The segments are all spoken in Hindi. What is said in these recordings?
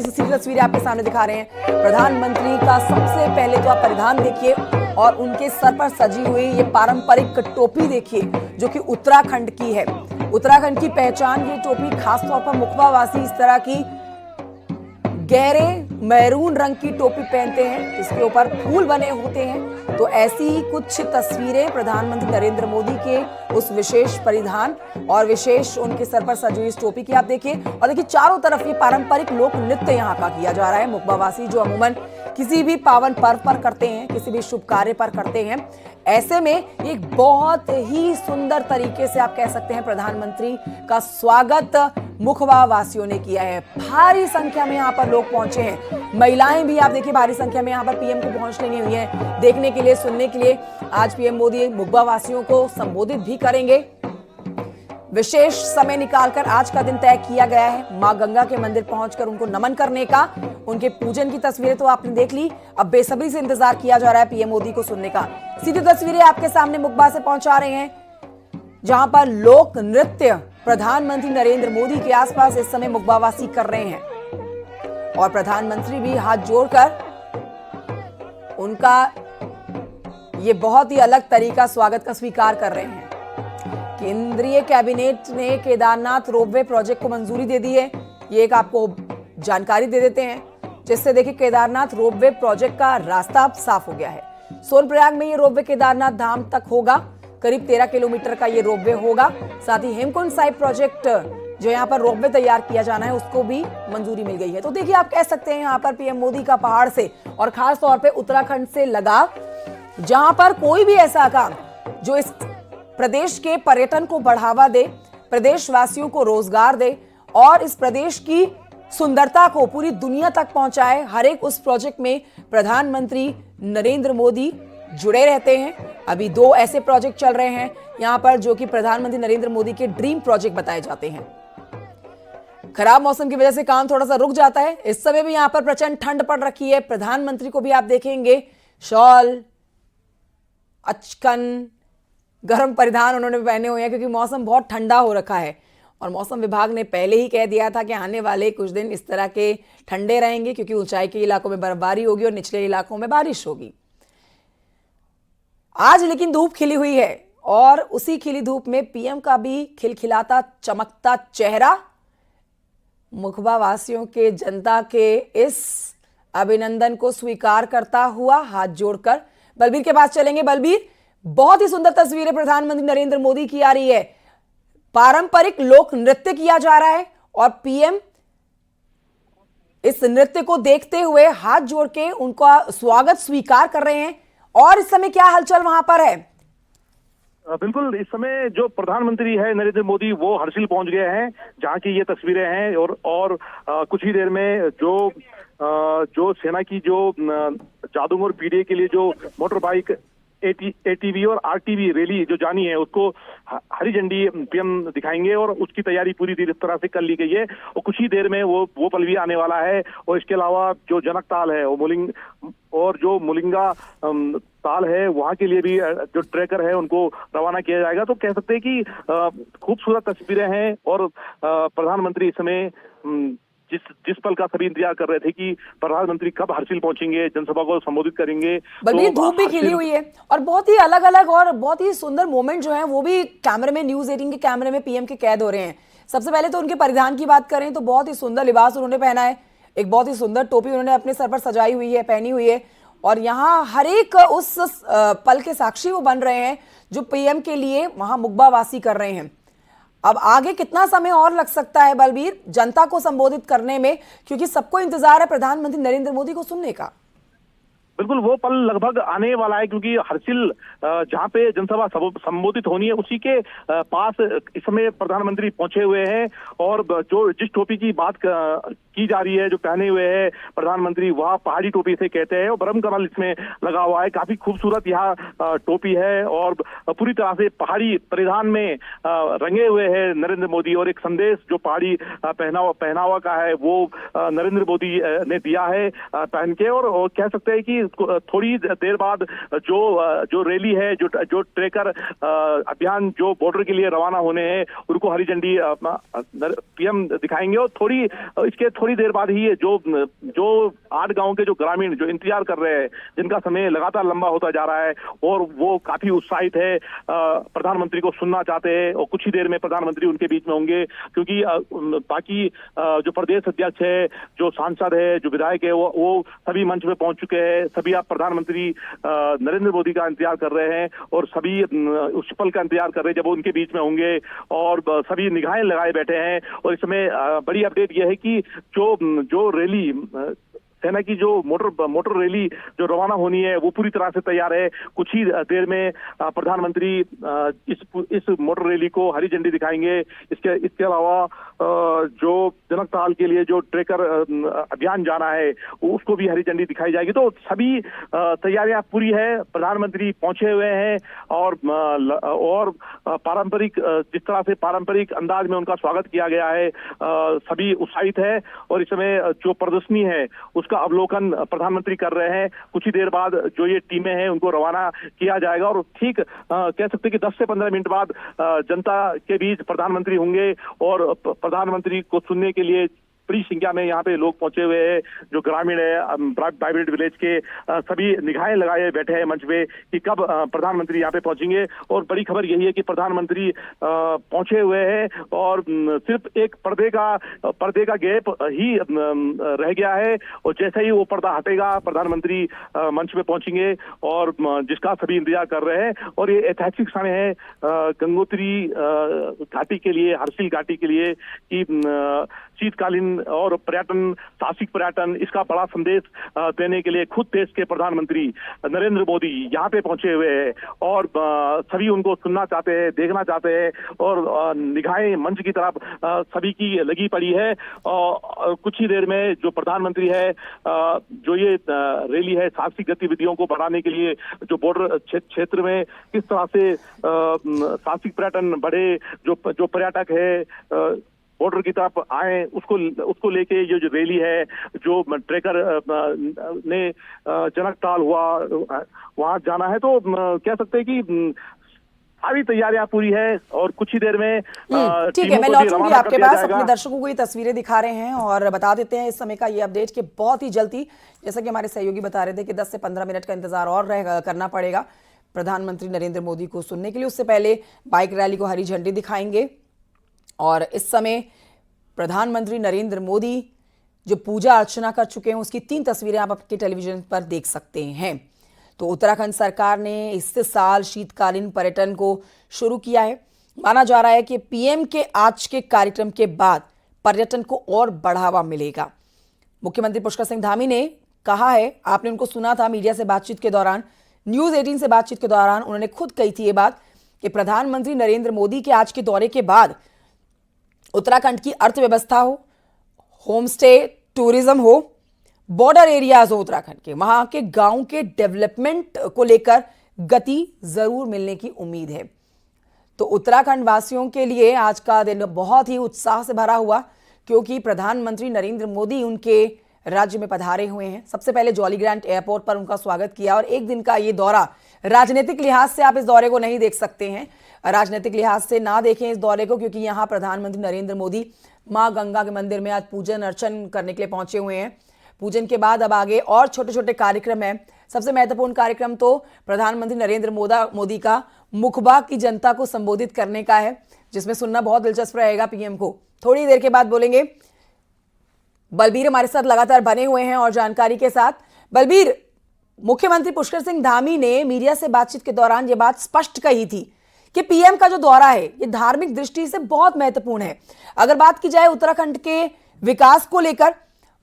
सीधी तस्वीरें आपके सामने दिखा रहे हैं। प्रधानमंत्री का सबसे पहले तो आप परिधान देखिए और उनके सर पर सजी हुई ये पारंपरिक टोपी देखिए, जो कि उत्तराखंड की है। उत्तराखंड की पहचान ये टोपी, खासतौर पर मुखबावासी इस तरह की गहरे मैरून रंग की टोपी पहनते हैं जिसके ऊपर फूल बने होते हैं। तो ऐसी ही कुछ तस्वीरें प्रधानमंत्री नरेंद्र मोदी के उस विशेष परिधान और विशेष उनके सर पर सजी हुई इस टोपी की आप देखिए। और देखिए चारों तरफ ये पारंपरिक लोक नृत्य यहाँ का किया जा रहा है। मुखबावासी जो अमूमन किसी भी पावन पर्व पर करते हैं, किसी भी शुभ कार्य पर करते हैं, ऐसे में एक बहुत ही सुंदर तरीके से आप कह सकते हैं प्रधानमंत्री का स्वागत मुखबावासियों ने किया है। भारी संख्या में यहाँ पर लोग पहुंचे हैं, महिलाएं भी आप देखिए भारी संख्या में यहाँ पर पीएम को पहुंचने नहीं हुई हैं देखने के लिए, सुनने के लिए। आज पीएम मोदी मुखबावासियों को संबोधित भी करेंगे। विशेष समय निकालकर आज का दिन तय किया गया है मां गंगा के मंदिर पहुंचकर उनको नमन करने का। उनके पूजन की तस्वीरें तो आपने देख ली, अब बेसब्री से इंतजार किया जा रहा है पीएम मोदी को सुनने का। सीधी तस्वीरें आपके सामने मुखबा से पहुंचा रहे हैं, जहां पर लोक नृत्य प्रधानमंत्री नरेंद्र मोदी के आसपास इस समय मुखबावासी कर रहे हैं और प्रधानमंत्री भी हाथ जोड़कर उनका ये बहुत ही अलग तरीका स्वागत का स्वीकार कर रहे हैं। केंद्रीय कैबिनेट ने केदारनाथ रोपवे प्रोजेक्ट को मंजूरी दे दी है, ये एक आपको जानकारी दे देते हैं, जिससे देखिए केदारनाथ रोपवे प्रोजेक्ट का रास्ता अब साफ हो गया है। सोनप्रयाग में ये रोपवे केदारनाथ धाम तक होगा, करीब 13 किलोमीटर का ये रोपवे होगा। साथ ही हेमकुंड साहिब प्रोजेक्ट जो यहाँ पर रोपवे तैयार किया जाना है उसको भी मंजूरी मिल गई है। तो देखिए आप कह सकते हैं यहाँ पर पीएम मोदी का पहाड़ से और खास तौर पे उत्तराखंड से लगाव, जहां पर कोई भी ऐसा काम जो इस प्रदेश के पर्यटन को बढ़ावा दे, प्रदेशवासियों को रोजगार दे और इस प्रदेश की सुंदरता को पूरी दुनिया तक पहुंचाए, हर एक उस प्रोजेक्ट में प्रधानमंत्री नरेंद्र मोदी जुड़े रहते हैं। अभी 2 ऐसे प्रोजेक्ट चल रहे हैं यहां पर जो कि प्रधानमंत्री नरेंद्र मोदी के ड्रीम प्रोजेक्ट बताए जाते हैं। खराब मौसम की वजह से काम थोड़ा सा रुक जाता है। इस समय भी यहां पर प्रचंड ठंड पड़ रखी है। प्रधानमंत्री को भी आप देखेंगे शॉल, अचकन, गर्म परिधान उन्होंने पहने हुए हैं क्योंकि मौसम बहुत ठंडा हो रखा है और मौसम विभाग ने पहले ही कह दिया था कि आने वाले कुछ दिन इस तरह के ठंडे रहेंगे क्योंकि ऊंचाई के इलाकों में बर्फबारी होगी और निचले इलाकों में बारिश होगी। आज लेकिन धूप खिली हुई है और उसी खिली धूप में पीएम का भी खिलखिलाता चमकता चेहरा मुखबावासियों के, जनता के इस अभिनंदन को स्वीकार करता हुआ हाथ जोड़कर। बलबीर के पास चलेंगे। बलबीर, बहुत ही सुंदर तस्वीरें प्रधानमंत्री नरेंद्र मोदी की आ रही है, पारंपरिक लोक नृत्य किया जा रहा है और पीएम इस नृत्य को देखते हुए हाथ जोड़ के उनका स्वागत स्वीकार कर रहे हैं। और इस समय क्या हलचल वहां पर है? बिल्कुल, इस समय जो प्रधानमंत्री है नरेंद्र मोदी वो हर्षिल पहुंच गए हैं, जहां की ये तस्वीरें हैं। और कुछ ही देर में जो सेना की जो जादूगर और पीडीए के लिए जो मोटर बाइक एटीवी और आरटीवी रैली जो जानी है उसको हरी झंडी पीएम दिखाएंगे और उसकी तैयारी पूरी तरह से कर ली गई है और कुछ ही देर में वो पल भी आने वाला है। और इसके अलावा जो जनक ताल है वो जो मुलिंगा ताल है वहां के लिए भी जो ट्रैकर है उनको रवाना किया जाएगा। तो कह सकते हैं कि खूबसूरत तस्वीरें हैं और प्रधानमंत्री इस समय जिस पल का सभी इंतजार कर रहे थे कि प्रधानमंत्री कब हर्षिल पहुंचेंगे, जनसभा को संबोधित करेंगे। बल्कि धूप भी खिली हुई है और बहुत ही अलग अलग और बहुत ही सुंदर मोमेंट जो है वो भी कैमरे में, न्यूज 18 के कैमरे में पीएम के कैद हो रहे हैं। सबसे पहले तो उनके परिधान की बात करें तो बहुत ही सुंदर लिबास उन्होंने पहना है, एक बहुत ही सुंदर टोपी उन्होंने अपने सर पर सजाई हुई है, पहनी हुई है और यहाँ हर एक उस पल के साक्षी वो बन रहे हैं जो पीएम के लिए वहां मुखबावासी कर रहे हैं। अब आगे कितना समय और लग सकता है बलबीर जनता को संबोधित करने में, क्योंकि सबको इंतजार है प्रधानमंत्री नरेंद्र मोदी को सुनने का? बिल्कुल, वो पल लगभग आने वाला है क्योंकि हर्षिल जहां पे जनसभा संबोधित होनी है उसी के पास इस समय प्रधानमंत्री पहुंचे हुए हैं। और जो जिस टोपी की बात की जा रही है, जो पहने हुए है प्रधानमंत्री, वह पहाड़ी टोपी से कहते हैं और ब्रह्म कमल इसमें लगा हुआ है। काफी खूबसूरत यह टोपी है और पूरी तरह से पहाड़ी परिधान में रंगे हुए हैं नरेंद्र मोदी। और एक संदेश जो पहाड़ी पहनावा का है वो नरेंद्र मोदी ने दिया है पहन के। और कह सकते हैं कि थोड़ी देर बाद जो रैली है, जो ट्रैकर अभियान जो बॉर्डर के लिए रवाना होने हैं, उनको हरी झंडी पीएम दिखाएंगे। और इसके थोड़ी थोड़ी देर बाद ही जो 8 गांव के जो ग्रामीण जो इंतजार कर रहे हैं, जिनका समय लगातार लंबा होता जा रहा है और वो काफी उत्साहित है, प्रधानमंत्री को सुनना चाहते हैं और कुछ ही देर में प्रधानमंत्री उनके बीच में होंगे, क्योंकि बाकी जो प्रदेश अध्यक्ष है, जो सांसद है, जो विधायक है, वो सभी मंच पे पहुंच चुके हैं। सभी आप प्रधानमंत्री नरेंद्र मोदी का इंतजार कर रहे हैं और सभी उस पल का इंतजार कर रहे हैं जब वो उनके बीच में होंगे और सभी निगाहें लगाए बैठे हैं। और इस समय बड़ी अपडेट यह है कि जो रैली सेना की जो मोटर रैली जो रवाना होनी है वो पूरी तरह से तैयार है। कुछ ही देर में प्रधानमंत्री इस मोटर रैली को हरी झंडी दिखाएंगे। इसके अलावा जो जनकताल के लिए जो ट्रैकर अभियान जाना है उसको भी हरी झंडी दिखाई जाएगी। तो सभी तैयारियां पूरी है, प्रधानमंत्री पहुंचे हुए हैं और पारंपरिक जिस तरह से पारंपरिक अंदाज में उनका स्वागत किया गया है, सभी उत्साहित है और इस समय जो प्रदर्शनी है उसका अवलोकन प्रधानमंत्री कर रहे हैं। कुछ ही देर बाद जो ये टीमें हैं उनको रवाना किया जाएगा और ठीक कह सकते हैं कि 10 से 15 मिनट बाद जनता के बीच प्रधानमंत्री होंगे और प्रधानमंत्री को सुनने के लिए बड़ी संख्या में यहाँ पे लोग पहुंचे हुए हैं। जो ग्रामीण है वाइब्रेंट विलेज के सभी निगाहें लगाए बैठे हैं मंच पे कि कब प्रधानमंत्री यहाँ पे पहुंचेंगे। और बड़ी खबर यही है कि प्रधानमंत्री पहुंचे हुए हैं और सिर्फ एक पर्दे का गैप ही रह गया है और जैसे ही वो पर्दा हटेगा प्रधानमंत्री मंच पे पहुंचेंगे और जिसका सभी इंतजार कर रहे हैं। और ये ऐतिहासिक समय है गंगोत्री घाटी के लिए, हर्षिल घाटी के लिए कि शीतकालीन और पर्यटन, साहसिक पर्यटन, इसका बड़ा संदेश देने के लिए खुद देश के प्रधानमंत्री नरेंद्र मोदी यहाँ पे पहुंचे हुए हैं और सभी उनको सुनना चाहते हैं, देखना चाहते हैं और निगाहें मंच की तरफ सभी की लगी पड़ी है। और कुछ ही देर में जो प्रधानमंत्री है, जो ये रैली है साहसिक गतिविधियों को बढ़ाने के लिए, जो बॉर्डर क्षेत्र में किस तरह से साहसिक पर्यटन बढ़े, जो पर्यटक है बॉर्डर की तरफ आए, उसको लेके ये जो रैली है, जो ट्रैकर ने जनकताल हुआ वहां जाना है। तो कह सकते हैं कि सारी तैयारियां पूरी है और कुछ ही देर में ठीक है, मैं लौटूंगी आपके पास। अपने दर्शकों को ये तस्वीरें दिखा रहे हैं और बता देते हैं इस समय का ये अपडेट कि बहुत ही जल्दी, जैसा कि हमारे सहयोगी बता रहे थे कि 10 से 15 मिनट का इंतजार और करना पड़ेगा प्रधानमंत्री नरेंद्र मोदी को सुनने के लिए। उससे पहले बाइक रैली को हरी झंडी दिखाएंगे और इस समय प्रधानमंत्री नरेंद्र मोदी जो पूजा अर्चना कर चुके हैं उसकी 3 तस्वीरें आप आपके टेलीविजन पर देख सकते हैं। तो उत्तराखंड सरकार ने इस साल शीतकालीन पर्यटन को शुरू किया है। माना जा रहा है कि पीएम के आज के कार्यक्रम के बाद पर्यटन को और बढ़ावा मिलेगा। मुख्यमंत्री पुष्कर सिंह धामी ने कहा है, आपने उनको सुना था मीडिया से बातचीत के दौरान, न्यूज 18 से बातचीत के दौरान उन्होंने खुद कही थी ये बात कि प्रधानमंत्री नरेंद्र मोदी के आज के दौरे के बाद उत्तराखंड की अर्थव्यवस्था हो, होमस्टे टूरिज्म हो, बॉर्डर एरियाज हो उत्तराखंड के, वहां के गांव के डेवलपमेंट को लेकर गति जरूर मिलने की उम्मीद है। तो उत्तराखंड वासियों के लिए आज का दिन बहुत ही उत्साह से भरा हुआ, क्योंकि प्रधानमंत्री नरेंद्र मोदी उनके राज्य में पधारे हुए हैं। सबसे पहले जॉलीग्रांट एयरपोर्ट पर उनका स्वागत किया और एक दिन का ये दौरा, राजनीतिक लिहाज से आप इस दौरे को नहीं देख सकते हैं, राजनीतिक लिहाज से ना देखें इस दौरे को, क्योंकि यहां प्रधानमंत्री नरेंद्र मोदी मां गंगा के मंदिर में आज पूजन अर्चन करने के लिए पहुंचे हुए हैं। पूजन के बाद अब आगे और छोटे छोटे कार्यक्रम हैं। सबसे महत्वपूर्ण कार्यक्रम तो प्रधानमंत्री नरेंद्र मोदी का मुखबा की जनता को संबोधित करने का है, जिसमें सुनना बहुत दिलचस्प रहेगा पीएम को। थोड़ी देर के बाद बोलेंगे। बलबीर हमारे साथ लगातार बने हुए हैं और जानकारी के साथ। बलबीर, मुख्यमंत्री पुष्कर सिंह धामी ने मीडिया से बातचीत के दौरान यह बात स्पष्ट कही थी कि पीएम का जो दौरा है ये धार्मिक दृष्टि से बहुत महत्वपूर्ण है। अगर बात की जाए उत्तराखंड के विकास को लेकर,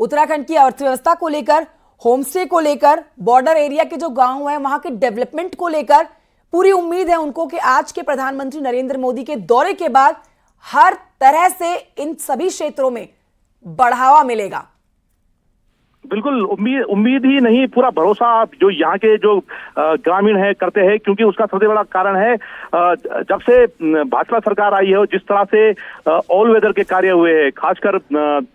उत्तराखंड की अर्थव्यवस्था को लेकर, होमस्टे को लेकर, बॉर्डर एरिया के जो गांव हैं वहां के डेवलपमेंट को लेकर, पूरी उम्मीद है उनको कि आज के प्रधानमंत्री नरेंद्र मोदी के दौरे के बाद हर तरह से इन सभी क्षेत्रों में बढ़ावा मिलेगा। बिल्कुल उम्मीद ही नहीं, पूरा भरोसा जो यहाँ के जो ग्रामीण है करते हैं, क्योंकि उसका सबसे बड़ा कारण है जब से भाजपा सरकार आई है और जिस तरह से ऑल वेदर के कार्य हुए हैं, खासकर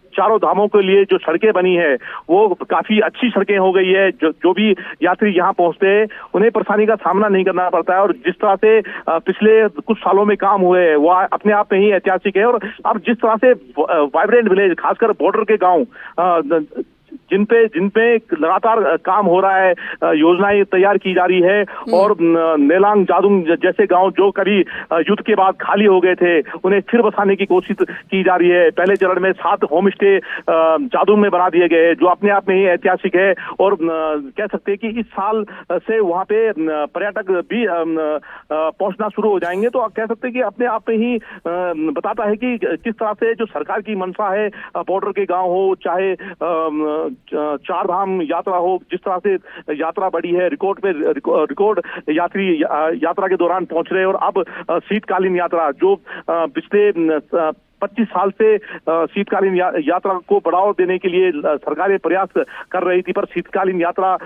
चारों धामों के लिए जो सड़कें बनी है वो काफी अच्छी सड़कें हो गई है। जो भी यात्री यहाँ पहुंचते हैं उन्हें परेशानी का सामना नहीं करना पड़ता है। और जिस तरह से पिछले कुछ सालों में काम हुए हैं वो अपने आप में ही ऐतिहासिक है। और अब जिस तरह से वाइब्रेंट विलेज, खासकर बॉर्डर के गांव जिन पे लगातार काम हो रहा है, योजनाएं तैयार की जा रही है, और नेलांग जादुंग जैसे गांव जो कभी युद्ध के बाद खाली हो गए थे उन्हें फिर बसाने की कोशिश की जा रही है। पहले चरण में 7 होम स्टे जादुंग में बना दिए गए जो अपने आप में ही ऐतिहासिक है। और कह सकते हैं कि इस साल से वहां पे पर्यटक भी पहुंचना शुरू हो जाएंगे। तो आप कह सकते हैं कि अपने आप में ही बताता है कि किस तरह से जो सरकार की मंशा है, बॉर्डर के गांव हो चाहे चार धाम यात्रा हो, जिस तरह से यात्रा बढ़ी है, रिकॉर्ड यात्री यात्रा के दौरान पहुंच रहे हैं। और अब शीतकालीन यात्रा जो पिछले 25 साल से शीतकालीन यात्रा को बढ़ावा देने के लिए सरकारें प्रयास कर रही थी, पर शीतकालीन यात्रा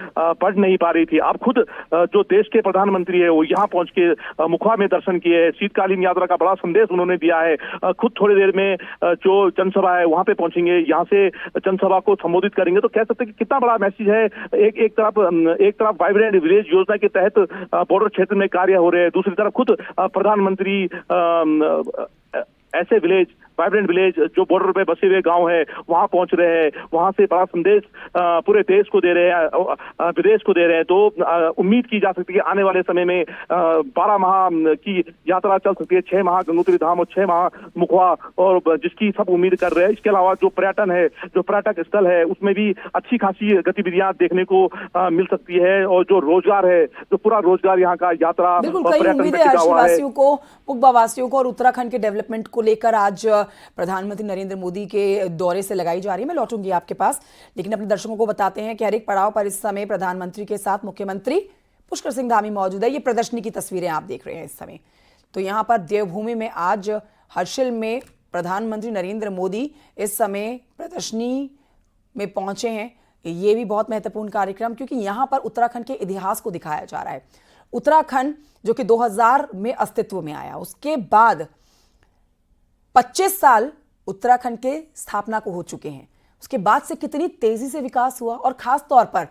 बढ़ नहीं पा रही थी। अब खुद जो देश के प्रधानमंत्री है वो यहाँ पहुंच के मुखवा में दर्शन किए। शीतकालीन यात्रा का बड़ा संदेश उन्होंने दिया है। खुद थोड़ी देर में जो जनसभा है वहां पे पहुंचेंगे, यहाँ से जनसभा को संबोधित करेंगे। तो कह सकते हैं कि कितना बड़ा मैसेज है। एक तरफ वाइब्रेंट विलेज योजना के तहत बॉर्डर क्षेत्र में कार्य हो रहे हैं, दूसरी तरफ खुद प्रधानमंत्री ऐसे विलेज, वाइब्रेंट विलेज जो बॉर्डर पे बसे हुए गांव है वहां पहुंच रहे हैं, वहां से बड़ा संदेश पूरे देश को दे रहे हैं, विदेश को दे रहे हैं। तो उम्मीद की जा सकती है कि आने वाले समय में 12 माह की यात्रा चल सकती है, 6 माह गंगोत्री धाम और 6 माह मुखवा, और जिसकी सब उम्मीद कर रहे हैं। इसके अलावा जो पर्यटन है, जो पर्यटक स्थल है उसमें भी अच्छी खासी गतिविधियां देखने को मिल सकती है। और जो रोजगार है, जो पूरा रोजगार यहाँ का यात्रा बिल्कुल, कई उम्मीदें हर्षवासियों को, मुकबा वासियों को और उत्तराखंड के डेवलपमेंट को लेकर आज प्रधानमंत्री नरेंद्र मोदी के दौरे से लगाई जा रही है। मैं लौटूंगी आपके पास, लेकिन अपने दर्शकों को बताते हैं कि हर एक पड़ाव पर इस समय प्रधानमंत्री के साथ मुख्यमंत्री पुष्कर सिंह धामी मौजूद है। ये प्रदर्शनी की तस्वीरें आप देख रहे हैं इस समय। तो यहाँ पर देवभूमि में आज हर्षिल में प्रधानमंत्री नरेंद्र मोदी इस समय प्रदर्शनी में पहुंचे हैं। ये भी बहुत महत्वपूर्ण कार्यक्रम, क्योंकि यहाँ पर उत्तराखंड के इतिहास को दिखाया जा रहा है। उत्तराखंड जो कि 2000 में अस्तित्व में आया, उसके बाद 25 साल उत्तराखंड के स्थापना को हो चुके हैं। उसके बाद से कितनी तेजी से विकास हुआ, और खास तौर पर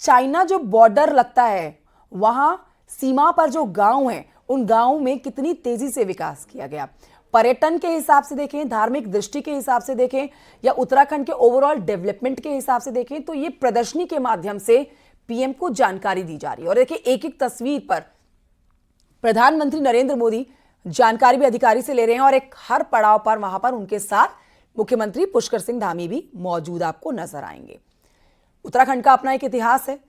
चाइना जो बॉर्डर लगता है वहां सीमा पर जो गांव हैं उन गांवों में कितनी तेजी से विकास किया गया। पर्यटन के हिसाब से देखें, धार्मिक दृष्टि के हिसाब से देखें, या उत्तराखंड के ओवरऑल डेवलपमेंट के हिसाब से देखें, तो ये प्रदर्शनी के माध्यम से पीएम को जानकारी दी जा रही है। और देखिए, एक एक तस्वीर पर प्रधानमंत्री नरेंद्र मोदी जानकारी भी अधिकारी से ले रहे हैं, और एक हर पड़ाव पर वहां पर उनके साथ मुख्यमंत्री पुष्कर सिंह धामी भी मौजूद आपको नजर आएंगे। उत्तराखंड का अपना एक इतिहास है।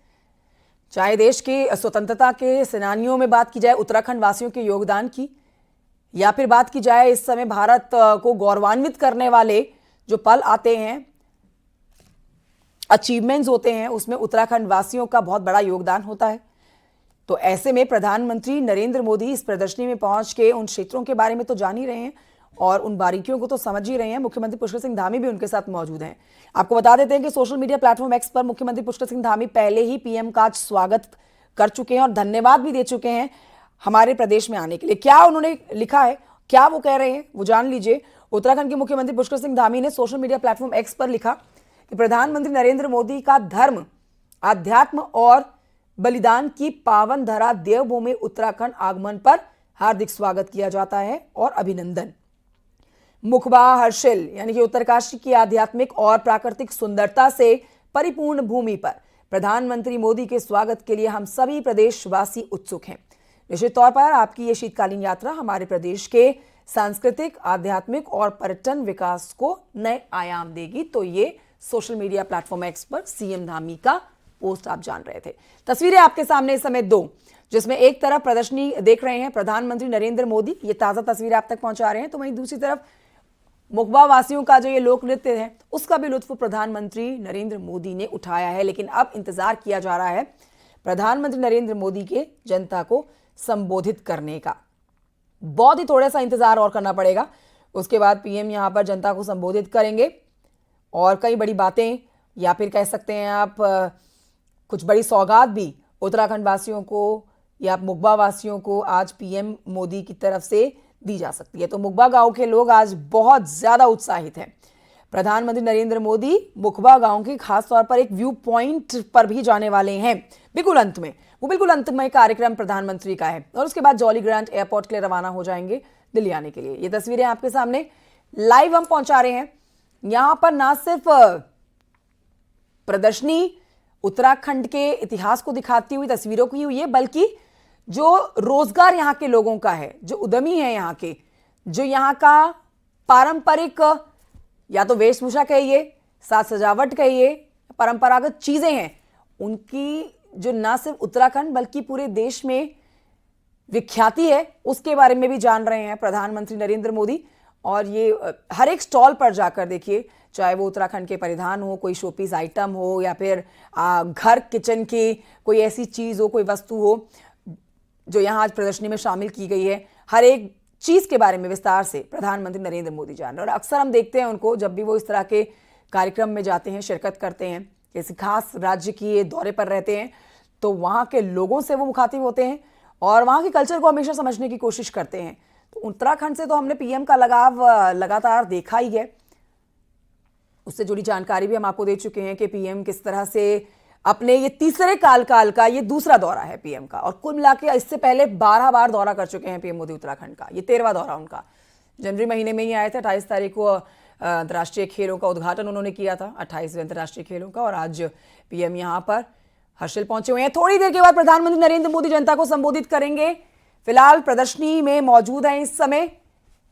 चाहे देश के स्वतंत्रता के सेनानियों में बात की जाए, उत्तराखंड वासियों के योगदान की, या फिर बात की जाए इस समय भारत को गौरवान्वित करने वाले जो पल आते हैं, अचीवमेंट्स होते हैं, उसमें उत्तराखंड वासियों का बहुत बड़ा योगदान होता है। तो ऐसे में प्रधानमंत्री नरेंद्र मोदी इस प्रदर्शनी में पहुंच के उन क्षेत्रों के बारे में तो जान ही रहे हैं और उन बारीकियों को तो समझ ही रहे हैं। मुख्यमंत्री पुष्कर सिंह धामी भी उनके साथ मौजूद हैं। आपको बता देते हैं कि सोशल मीडिया प्लेटफॉर्म एक्स पर मुख्यमंत्री पुष्कर सिंह धामी पहले ही पीएम का स्वागत कर चुके हैं और धन्यवाद भी दे चुके हैं हमारे प्रदेश में आने के लिए। क्या उन्होंने लिखा है, क्या वो कह रहे हैं, वो जान लीजिए। उत्तराखंड के मुख्यमंत्री पुष्कर सिंह धामी ने सोशल मीडिया प्लेटफॉर्म एक्स पर लिखा कि प्रधानमंत्री नरेंद्र मोदी का धर्म, अध्यात्म और बलिदान की पावन धरा देवभूमि उत्तराखंड आगमन पर हार्दिक स्वागत किया जाता है और अभिनंदन। मुखबा हर्षिल यानी कि उत्तरकाशी की आध्यात्मिक और प्राकृतिक सुंदरता से परिपूर्ण भूमि पर प्रधानमंत्री मोदी के स्वागत के लिए हम सभी प्रदेशवासी उत्सुक हैं। निश्चित तौर पर आपकी ये शीतकालीन यात्रा हमारे प्रदेश के सांस्कृतिक, आध्यात्मिक और पर्यटन विकास को नए आयाम देगी। तो ये सोशल मीडिया प्लेटफॉर्म एक्स पर सीएम धामी का पोस्ट आप जान रहे थे। तस्वीरें आपके सामने इस समय दो, जिसमें एक तरफ प्रदर्शनी देख रहे हैं प्रधानमंत्री नरेंद्र मोदी, ये ताजा तस्वीरें आप तक पहुंचा रहे हैं, तो वहीं दूसरी तरफ मुखबा वासियों का जो ये लोक नृत्य है उसका भी लुत्फ प्रधानमंत्री नरेंद्र मोदी ने उठाया है। लेकिन अब इंतजार किया जा रहा है प्रधानमंत्री नरेंद्र मोदी के जनता को संबोधित करने का। बहुत ही थोड़ा सा इंतजार और करना पड़ेगा, उसके बाद पीएम यहां पर जनता को संबोधित करेंगे और कई बड़ी बातें, या फिर कह सकते हैं आप कुछ बड़ी सौगात भी उत्तराखंड वासियों को या मुखबा वासियों को आज पीएम मोदी की तरफ से दी जा सकती है। तो मुखबा गांव के लोग आज बहुत ज्यादा उत्साहित हैं। प्रधानमंत्री नरेंद्र मोदी मुखबा गांव के खास तौर पर एक व्यू पॉइंट पर भी जाने वाले हैं बिल्कुल अंत में कार्यक्रम प्रधानमंत्री का है और उसके बाद जॉली ग्रांट एयरपोर्ट के लिए रवाना हो जाएंगे दिल्ली आने के लिए। ये तस्वीरें आपके सामने लाइव हम पहुंचा रहे हैं। यहां पर ना सिर्फ प्रदर्शनी उत्तराखंड के इतिहास को दिखाती हुई तस्वीरों की हुई है, बल्कि जो रोजगार यहां के लोगों का है, जो उद्यमी है यहाँ के, जो यहाँ का पारंपरिक या तो वेशभूषा कहिए, साज सजावट कहिए, परंपरागत चीजें हैं, उनकी जो ना सिर्फ उत्तराखंड बल्कि पूरे देश में विख्याति है, उसके बारे में भी जान रहे हैं प्रधानमंत्री नरेंद्र मोदी। और ये हर एक स्टॉल पर जाकर देखिए, चाहे वो उत्तराखंड के परिधान हो, कोई शोपीस आइटम हो, या फिर घर किचन की कोई ऐसी चीज हो, कोई वस्तु हो जो यहाँ आज प्रदर्शनी में शामिल की गई है, हर एक चीज के बारे में विस्तार से प्रधानमंत्री नरेंद्र मोदी जान रहे हैं। और अक्सर हम देखते हैं उनको जब भी वो इस तरह के कार्यक्रम में जाते हैं, शिरकत करते हैं, किसी खास राज्य की दौरे पर रहते हैं, तो वहाँ के लोगों से वो मुखातिब होते हैं और वहाँ के कल्चर को हमेशा समझने की कोशिश करते हैं। तो उत्तराखंड से तो हमने पीएम का लगाव लगातार देखा ही है, उससे जुड़ी जानकारी भी हम आपको दे चुके हैं कि पीएम किस तरह से अपने ये तीसरे कार्यकाल का ये दूसरा दौरा है पीएम का, और कुल मिला के इससे पहले 12 बार दौरा कर चुके हैं पीएम मोदी उत्तराखंड का। ये 13वां दौरा उनका। जनवरी महीने में ही आए थे, 28 तारीख को अंतर्राष्ट्रीय खेलों का उद्घाटन उन्होंने किया था, 28वें अंतर्राष्ट्रीय खेलों का, और आज पीएम यहाँ पर हर्षिल पहुंचे हुए हैं। थोड़ी देर के बाद प्रधानमंत्री नरेंद्र मोदी जनता को संबोधित करेंगे। फिलहाल प्रदर्शनी में मौजूद हैं इस समय